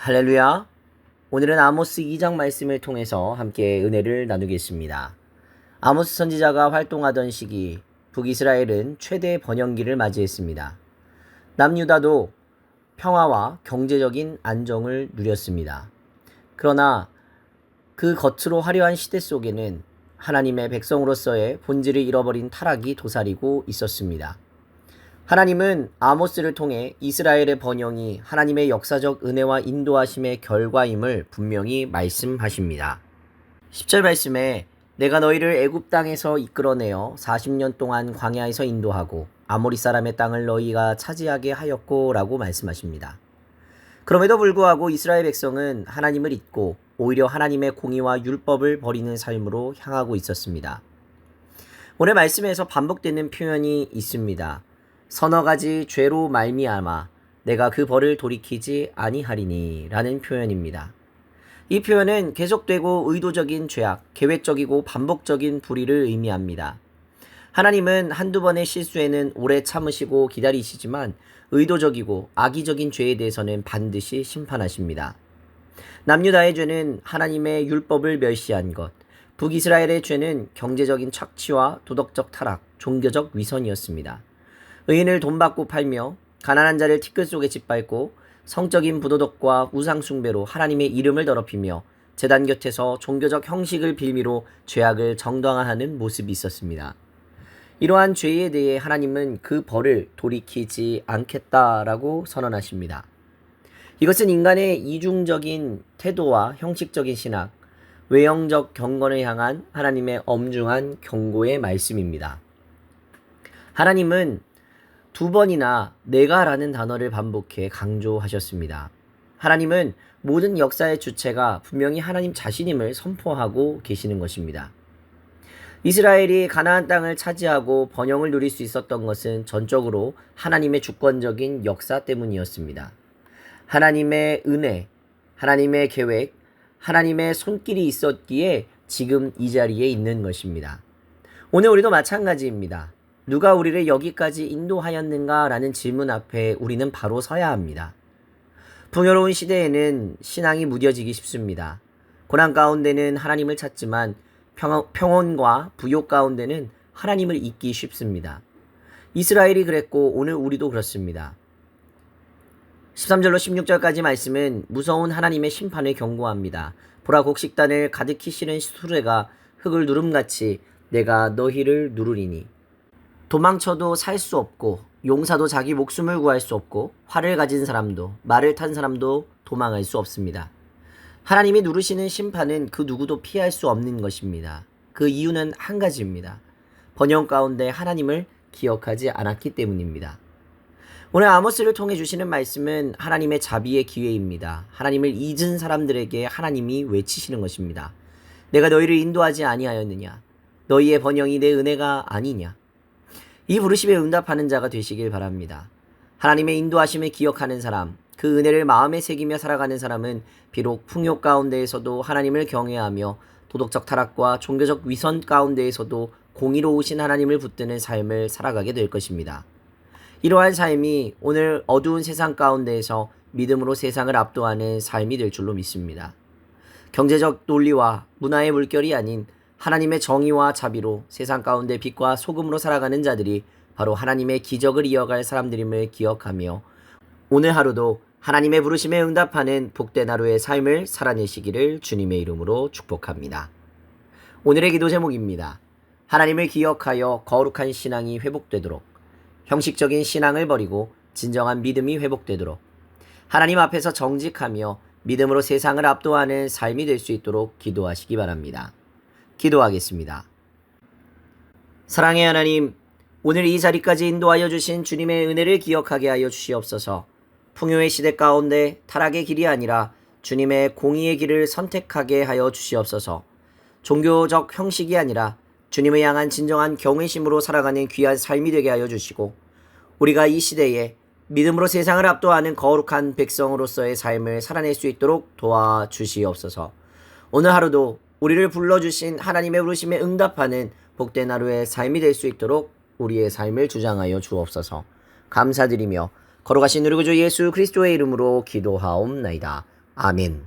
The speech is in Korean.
할렐루야. 오늘은 아모스 2장 말씀을 통해서 함께 은혜를 나누겠습니다. 아모스 선지자가 활동하던 시기 북이스라엘은 최대 번영기를 맞이했습니다. 남유다도 평화와 경제적인 안정을 누렸습니다. 그러나 그 겉으로 화려한 시대 속에는 하나님의 백성으로서의 본질을 잃어버린 타락이 도사리고 있었습니다. 하나님은 아모스를 통해 이스라엘의 번영이 하나님의 역사적 은혜와 인도하심의 결과임을 분명히 말씀하십니다. 10절 말씀에 내가 너희를 애굽 땅에서 이끌어내어 40년 동안 광야에서 인도하고 아모리 사람의 땅을 너희가 차지하게 하였고 라고 말씀하십니다. 그럼에도 불구하고 이스라엘 백성은 하나님을 잊고 오히려 하나님의 공의와 율법을 버리는 삶으로 향하고 있었습니다. 오늘 말씀에서 반복되는 표현이 있습니다. 서너 가지 죄로 말미암아 내가 그 벌을 돌이키지 아니하리니 라는 표현입니다. 이 표현은 계속되고 의도적인 죄악, 계획적이고 반복적인 불의를 의미합니다. 하나님은 한두 번의 실수에는 오래 참으시고 기다리시지만 의도적이고 악의적인 죄에 대해서는 반드시 심판하십니다. 남유다의 죄는 하나님의 율법을 멸시한 것, 북이스라엘의 죄는 경제적인 착취와 도덕적 타락, 종교적 위선이었습니다. 의인을 돈 받고 팔며 가난한 자를 티끌 속에 짓밟고 성적인 부도덕과 우상숭배로 하나님의 이름을 더럽히며 제단 곁에서 종교적 형식을 빌미로 죄악을 정당화하는 모습이 있었습니다. 이러한 죄에 대해 하나님은 그 벌을 돌이키지 않겠다라고 선언하십니다. 이것은 인간의 이중적인 태도와 형식적인 신학, 외형적 경건을 향한 하나님의 엄중한 경고의 말씀입니다. 하나님은 두 번이나 내가라는 단어를 반복해 강조하셨습니다. 하나님은 모든 역사의 주체가 분명히 하나님 자신임을 선포하고 계시는 것입니다. 이스라엘이 가나안 땅을 차지하고 번영을 누릴 수 있었던 것은 전적으로 하나님의 주권적인 역사 때문이었습니다. 하나님의 은혜, 하나님의 계획, 하나님의 손길이 있었기에 지금 이 자리에 있는 것입니다. 오늘 우리도 마찬가지입니다. 누가 우리를 여기까지 인도하였는가 라는 질문 앞에 우리는 바로 서야 합니다. 풍요로운 시대에는 신앙이 무뎌지기 쉽습니다. 고난 가운데는 하나님을 찾지만 평온과 부욕 가운데는 하나님을 잊기 쉽습니다. 이스라엘이 그랬고 오늘 우리도 그렇습니다. 13절로 16절까지 말씀은 무서운 하나님의 심판을 경고합니다. 보라 곡식단을 가득히 실은 수레가 흙을 누름같이 내가 너희를 누르리니 도망쳐도 살 수 없고 용사도 자기 목숨을 구할 수 없고 활을 가진 사람도 말을 탄 사람도 도망할 수 없습니다. 하나님이 누르시는 심판은 그 누구도 피할 수 없는 것입니다. 그 이유는 한 가지입니다. 번영 가운데 하나님을 기억하지 않았기 때문입니다. 오늘 아모스를 통해 주시는 말씀은 하나님의 자비의 기회입니다. 하나님을 잊은 사람들에게 하나님이 외치시는 것입니다. 내가 너희를 인도하지 아니하였느냐? 너희의 번영이 내 은혜가 아니냐? 이 부르심에 응답하는 자가 되시길 바랍니다. 하나님의 인도하심을 기억하는 사람, 그 은혜를 마음에 새기며 살아가는 사람은 비록 풍요 가운데에서도 하나님을 경외하며 도덕적 타락과 종교적 위선 가운데에서도 공의로우신 하나님을 붙드는 삶을 살아가게 될 것입니다. 이러한 삶이 오늘 어두운 세상 가운데에서 믿음으로 세상을 압도하는 삶이 될 줄로 믿습니다. 경제적 논리와 문화의 물결이 아닌 하나님의 정의와 자비로 세상 가운데 빛과 소금으로 살아가는 자들이 바로 하나님의 기적을 이어갈 사람들임을 기억하며 오늘 하루도 하나님의 부르심에 응답하는 복된 하루의 삶을 살아내시기를 주님의 이름으로 축복합니다. 오늘의 기도 제목입니다. 하나님을 기억하여 거룩한 신앙이 회복되도록, 형식적인 신앙을 버리고 진정한 믿음이 회복되도록, 하나님 앞에서 정직하며 믿음으로 세상을 압도하는 삶이 될 수 있도록 기도하시기 바랍니다. 기도하겠습니다. 사랑의 하나님, 오늘 이 자리까지 인도하여 주신 주님의 은혜를 기억하게 하여 주시옵소서. 풍요의 시대 가운데 타락의 길이 아니라 주님의 공의의 길을 선택하게 하여 주시옵소서. 종교적 형식이 아니라 주님을 향한 진정한 경외심으로 살아가는 귀한 삶이 되게 하여 주시고 우리가 이 시대에 믿음으로 세상을 압도하는 거룩한 백성으로서의 삶을 살아낼 수 있도록 도와주시옵소서. 오늘 하루도 우리를 불러주신 하나님의 부르심에 응답하는 복된 하루의 삶이 될 수 있도록 우리의 삶을 주장하여 주옵소서. 감사드리며 거룩하신 우리 구주 예수 그리스도의 이름으로 기도하옵나이다. 아멘.